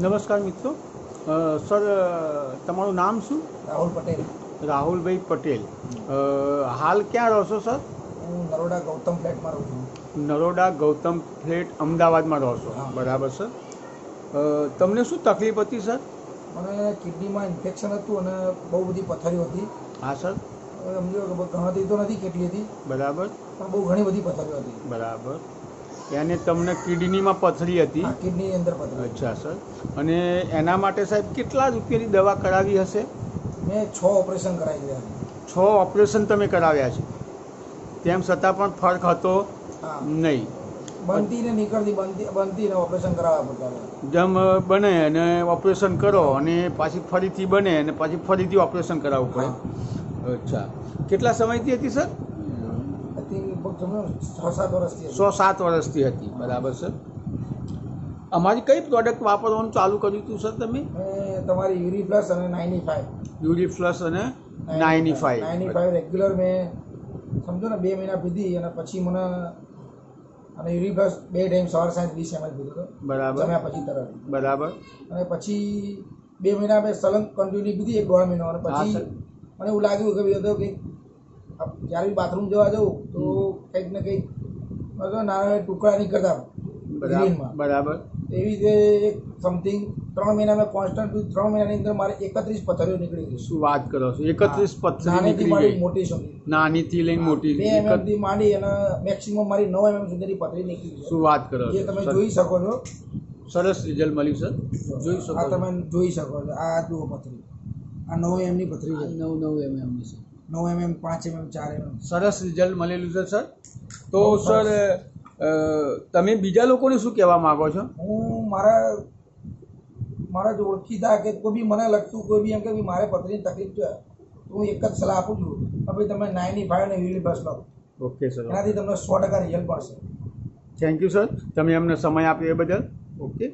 નમસ્કાર મિત્રો. સર, તમારું નામ શું? રાહુલ પટેલ. રાહુલભાઈ પટેલ. હાલ ક્યાં રહો છો સર? હું નરોડા ગૌતમ ફ્લેટમાં રહું છું. નરોડા ગૌતમ ફ્લેટ અમદાવાદમાં રહો છો? હા. બરાબર સર. તમને શું તકલીફ હતી સર? મને કિડનીમાં ઇન્ફેક્શન હતું અને બહુ બધી પથરીઓ હતી. હા સર. હવે સમજો કે ગણતરી તો નથી કેટલી હતી, બરાબર પણ બહુ ઘણી બધી પથરીઓ હતી. બરાબર. એને તમને કિડનીમાં પથરી હતી? આ કિડનીની અંદર પથરી. અચ્છા સર. અને એના માટે સાહેબ કેટલા રૂપિયાની દવા કરાવી હશે? મેં 6 ઓપરેશન કરાવી દીધા. 6 ઓપરેશન તમે કરાવ્યા છે, તેમ છતાં પણ ફરક હતો હા, નહીં? બનતી ને નીકળતી, બનતી ને ઓપરેશન કરાવવા પડતા. જેમ બને અને ઓપરેશન કરો અને પાછી ફરીથી બને અને પછી ફરીથી ઓપરેશન કરાવવું પડે. અચ્છા. કેટલા સમયથી હતી સર? લગભગ 6-7 વર્ષથી હતી. 6-7 વર્ષથી હતી. બરાબર સર. અમારી કઈ પ્રોડક્ટ વાપરવાનું ચાલુ કર્યું હતું સર તમે? મેં તમારી યુરી પ્લસ અને 95. યુરી પ્લસ અને 95 રેગ્યુલર મેં સમજો ને 2 મહિના પીધી અને પછી મને અને યુરી પ્લસ 2 ટાઈમ સવાર સાંજ 20 ml પીધો હતો. બરાબર. જમ્યા પછી તરત. બરાબર. અને પછી 2 મહિના મેં સલંગ કન્ટિન્યુ પીધી, 1-1.5 મહિનો. અને હા પછી સર. મને એવું લાગ્યું કે ભાઈ હતો કે જ્યારે બી બાથરૂમ જવા જાઉં તો કંઈક ને કંઈક નાના ટુકડા નીકળતા યુરિનમાં. બરાબર. એવી રીતે એક સમથિંગ 3 મહિના મેં કોન્સ્ટન્ટ 3 મહિનાની અંદર મારે 31 પથરીઓ નીકળી ગઈ. શું વાત કરો છો? 31 પથરી નાનીથી નીકળી માંડી ગઈ? મોટી સુધી. નાનીથી લઈને મોટી. 2 mm થી માંડી અને મેક્સિમમ મારી 9 mm સુધીની પથરી નીકળી ગઈ. શું વાત કરો એ તમે છો? જોઈ શકો છો. સરસ રિઝલ્ટ મળ્યું સર. જોઈ શકો આ છો. તમે જોઈ શકો છો. આ જુઓ પથરી, આ 9 mm ની પથરી છે. 9 mm ની છે. 9 mm, 5 mm, 4 mm. સરસ રિઝલ્ટ મળેલું છે સર. તો સર, તમે બીજા લોકોને શું કહેવા માંગો છો? હું મારા જો ઓળખીતા કે કોઈ બી મને લગતું કોઈ બી એમ કે ભાઈ મારે પથરીની તકલીફ છે, તો હું એક જ સલાહ આપું છું કે ભાઈ તમે 95 ને યુરી પ્લસ લો. Okay sir. એનાથી તમને 100% રિઝલ્ટ મળશે. થેન્ક યુ સર, તમે અમને સમય આપ્યો એ બદલ. ઓકે.